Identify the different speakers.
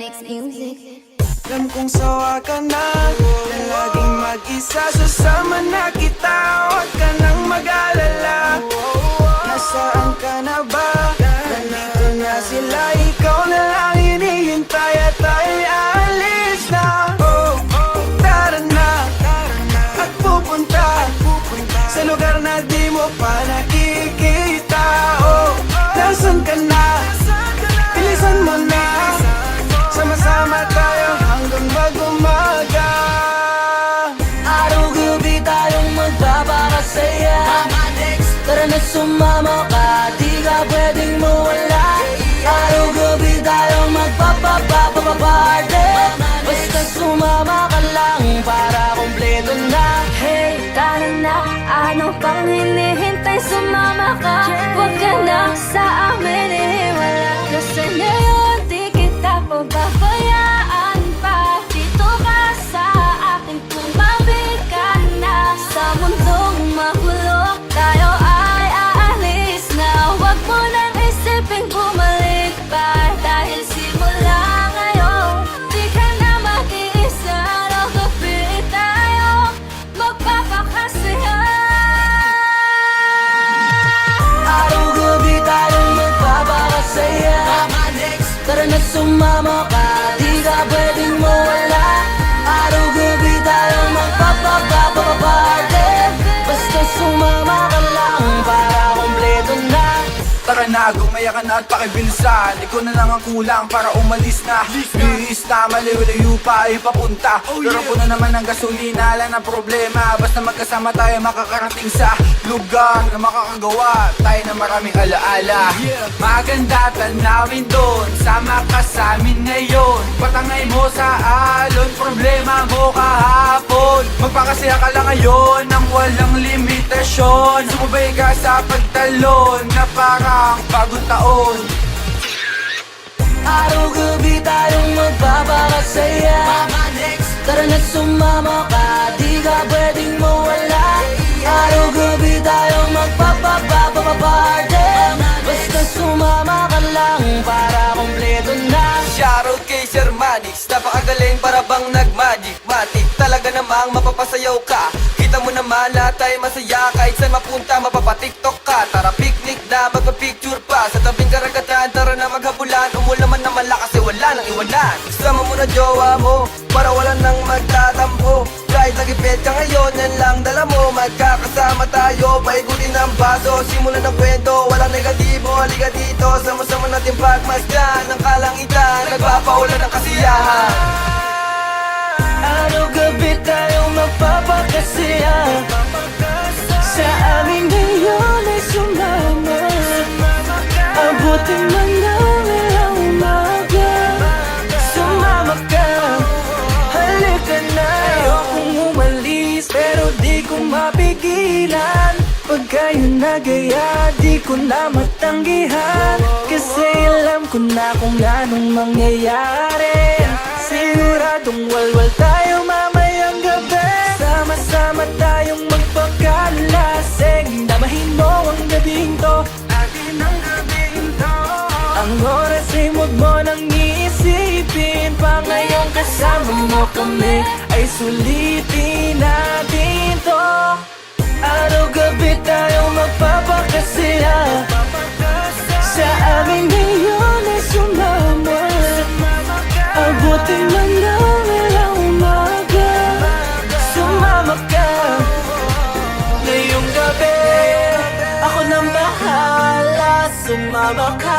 Speaker 1: Manix Music.
Speaker 2: Alam kong sawa ka na laging mag-isa. Susama na kita, huwag ka nang mag-alala. Nasaan ka na ba? Nandito na sila, ikaw na lang hinihintay at tayo'y aalis na. Oh, tara na, at pupunta sa lugar na di mo pa nakikita. Oh, nasan ka na? Bilisan mo na, sama-sama tayo hanggang mag-umaga.
Speaker 3: Araw-gabi tayong magpapakasaya. Tara na sumama ka, di ka pwedeng mawala. Araw-gabi tayong magpapapapapaparte. Basta sumama ka lang para kumpleto na.
Speaker 1: Hey, tara na, ano pang hinihintay? Sumama ka, huwag ka na sa amin ihiwala. Kasi ngayon di kita pababayaan pa. Dito ka sa akin, tumawid ka na. Sa mundong magulo, tayo ay aalis na. Huwag mo nang isipin bumalik pa. Dahil simula ngayon, di ka na mag-iisa. Araw-gabi tayo magpapakasaya.
Speaker 3: Araw-gabi tayong magpapakasaya. Tara na sumama ka, di ka pwedeng mawala. Araw-gabi tayong magpapapapapaparte. Basta sumama ka lang para kumpleto na.
Speaker 2: Tara na, gumaya ka na at pakibilisan. Ikaw na lang ang kulang para umalis na. Bihis na, maliw-layo pa ay papunta. Pero puno naman ang gasolina, wala na problema. Basta magkasama tayo makakarating sa lugar na makakagawa tayo na maraming alaala. Maganda tanawin doon, sama ka sa amin ngayon. Patangay mo sa alon, problema mo kahapon. Magpakasaya ka lang ngayon nang walang limitasyon. Sumubay ka sa pagtalon na parang bagong taon.
Speaker 3: Araw-gabi tayong magpapakasaya. Tara na sumama ka, di ka pwedeng mawala. Araw-gabi tayong magpapapapapaparte. Basta sumama ka lang para kumpleto na.
Speaker 4: Shoutout kay Sir Manix, napakagaling para bang nag-magic matic. Talaga namang mapapasayaw ka, kita mo naman lahat ay masaya. Kahit saan mapunta mapapatiktok ka. Tara picnic na, magpa-picture pa sa tabing karagatan. Tara na maghabulan, umulaman na malakas kasi wala nang iwanan. Sama mo na jowa mo, para wala nang magtatampo. Kahit nagipit ka ngayon, yan lang dala mo. Magkakasama tayo, paigutin ang baso. Simulan ng kwento, walang negatibo. Halika dito, sama-sama natin pagmasdan ng kalangitan, nagpapaulan ng kasiyahan.
Speaker 3: Araw-gabi tayong magpapakasaya. Sa amin ngayon ay sumama. Abutin man ng ilang umaga. Sumama ka, halika na. Ayokong umalis pero di ko mapigilan. Pag kayo nagaya, di ko na matanggihan. Kasi alam ko na kung anong mangyayari. Siguradong walwal tayo mamayang gabi. Sama-sama tayong magpakalasing. Damahin mo ang gabing to, atin ang gabing to. Ang oras ay huwag mo nang iisipin pa. Ngayong kasama mo kami ay sulitin natin to. Araw-gabi tayong magpapakasaya. Sa amin ngayon ay sumama. Abutin man ng ilang umaga. Sumama ka ngayong gabi. Ako nang bahala, sumama ka.